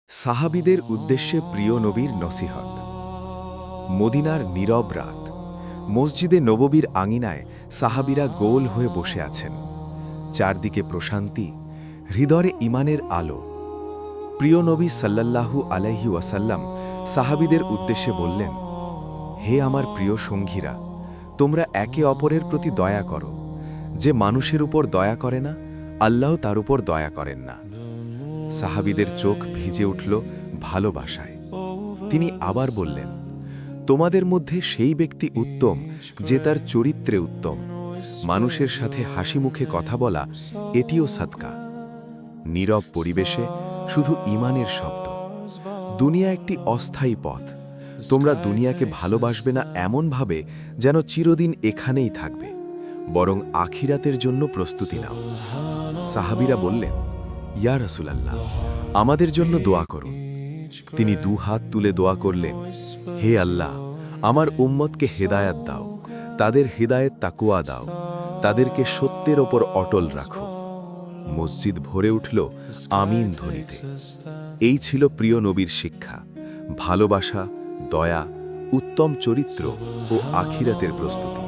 সাহাবীদের উদ্দেশ্যে প্রিয় নবীর নসিহত। মদিনার নীরব রাত। মসজিদে নববীর আঙিনায় সাহাবীরা গোল হয়ে বসে আছেন। চারদিকে প্রশান্তি, হৃদয়ে ঈমানের আলো। প্রিয় নবী সাল্লাল্লাহু আলাইহি ওয়াসাল্লাম সাহাবীদের উদ্দেশ্যে বললেন, হে আমার প্রিয় সঙ্গীরা, তোমরা একে অপরের প্রতি দয়া করো। যে মানুষের উপর দয়া করে না, আল্লাহ তার উপর দয়া করেন না। সাহাবীদের চোখ ভিজে উঠল ভালোবাসায়। তিনি আবার বললেন, তোমাদের মধ্যে সেই ব্যক্তি উত্তম যে তার চরিত্রে উত্তম। মানুষের সাথে হাসি মুখে কথা বলা এটিও সাদকা। নীরব পরিবেশে শুধু ঈমানের শব্দ। দুনিয়া একটি অস্থায়ী পথ। তোমরা দুনিয়াকে ভালোবাসবে না এমনভাবে যেন চিরদিন এখানেই থাকবে, বরং আখিরাতের জন্য প্রস্তুতি নাও। সাহাবীরা বললেন, ইয়া রাসূলাল্লাহ, আমাদের জন্য দোয়া করুন। তিনি দুহাত তুলে দোয়া করলেন, হে আল্লাহ, আমার উম্মতকে হেদায়াত দাও, তাদের হৃদায়েত তাকুয়া দাও, তাদেরকে সত্যের ওপর অটল রাখো। মসজিদ ভরে উঠল আমিন ধ্বনিতে। এই ছিল প্রিয় নবীর শিক্ষা, ভালোবাসা, দয়া, উত্তম চরিত্র ও আখিরাতের প্রস্তুতি।